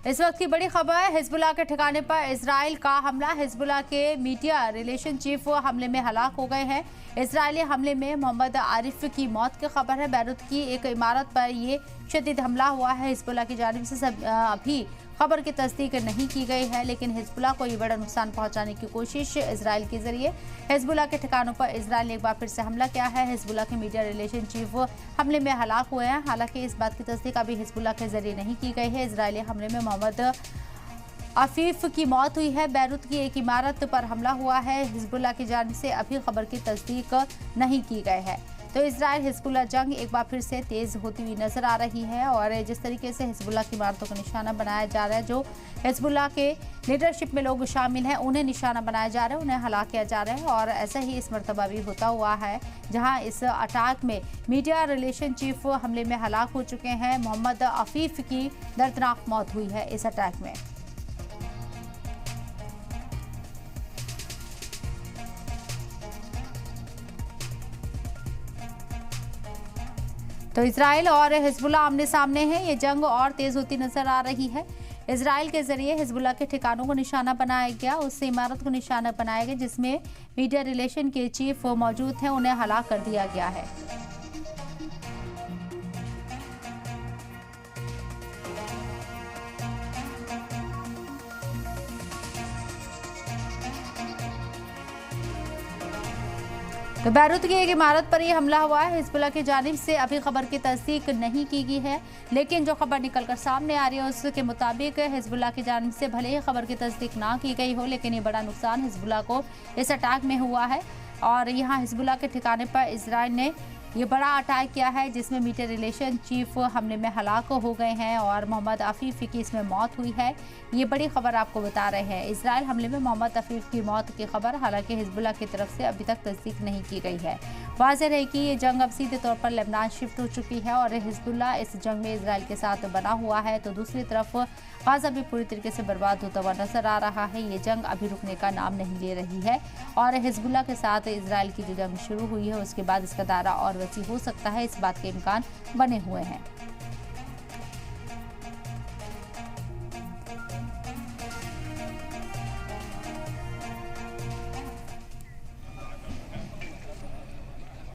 इस वक्त की बड़ी खबर है, हिजबुल्लाह के ठिकाने पर इजराइल का हमला। हिजबुल्लाह के मीडिया रिलेशन चीफ हमले में हलाक हो गए हैं। इजरायली हमले में मोहम्मद आरिफ की मौत की खबर है। बैरूत की एक इमारत पर ये शदीद हमला हुआ है। हिजबुल्लाह की जानिब से अभी खबर की तस्दीक नहीं की गई है, लेकिन हिजबुल्लाह को ये बड़ा नुकसान पहुंचाने की कोशिश इजराइल के जरिए हिजबुल्लाह के ठिकानों पर इजराइल ने एक बार फिर से हमला किया है। हिजबुल्लाह के मीडिया रिलेशन चीफ हमले में हलाक हुए हैं। हालांकि इस बात की तस्दीक अभी हिजबुल्लाह के जरिए नहीं की गई है। इजरायली हमले में मोहम्मद अफीफ की मौत हुई है। बैरूत की एक इमारत पर हमला हुआ है। हिजबुल्लाह की जानिब से अभी खबर की तस्दीक नहीं की गई है। तो इजराइल हिजबुल्लाह जंग एक बार फिर से तेज होती हुई नजर आ रही है और जिस तरीके से हिजबुल्लाह की इमारतों का निशाना बनाया जा रहा है, जो हिजबुल्लाह के लीडरशिप में लोग शामिल हैं उन्हें निशाना बनाया जा रहा है, उन्हें हलाक किया जा रहा है। और ऐसा ही इस मरतबा भी होता हुआ है, जहां इस अटैक में मीडिया रिलेशन चीफ हमले में हलाक हो चुके हैं। मोहम्मद अफीफ की दर्दनाक मौत हुई है इस अटैक में। तो इजराइल और हिजबुल्लाह आमने सामने हैं। ये जंग और तेज होती नजर आ रही है। इजराइल के जरिए हिजबुल्लाह के ठिकानों को निशाना बनाया गया, उस इमारत को निशाना बनाया गया जिसमें मीडिया रिलेशन के चीफ मौजूद हैं, उन्हें हलाक कर दिया गया है। तो बैरूत की एक इमारत पर यह हमला हुआ है। हिजबुल्लाह की जानिब से अभी खबर की तस्दीक नहीं की गई है, लेकिन जो खबर निकलकर सामने आ रही है उसके मुताबिक हिजबुल्लाह की जानिब से भले ही खबर की तस्दीक ना की गई हो, लेकिन ये बड़ा नुकसान हिजबुल्लाह को इस अटैक में हुआ है। और यहाँ हिजबुल्लाह के ठिकाने पर इजराइल ने ये बड़ा अटैक किया है, जिसमें मीडिया रिलेशन चीफ हमले में हलाक हो गए हैं और मोहम्मद अफीफ की इसमें मौत हुई है। ये बड़ी खबर आपको बता रहे हैं। इजराइल हमले में मोहम्मद अफीफ की मौत की खबर हालांकि हिजबुल्लाह की तरफ से अभी तक तस्दीक नहीं की गई है। वाज़ेह है कि ये जंग अब सीधे तौर पर लेबनान शिफ्ट हो चुकी है और हिजबुल्लाह इस जंग में इजराइल के साथ बना हुआ है। तो दूसरी तरफ गाज़ा भी पूरी तरीके से बर्बाद होता हुआ नजर आ रहा है। ये जंग अभी रुकने का नाम नहीं ले रही है और हिजबुल्लाह के साथ इजराइल की जो जंग शुरू हुई है उसके बाद इसका दायरा और वसी हो सकता है, इस बात के इम्कान बने हुए हैं।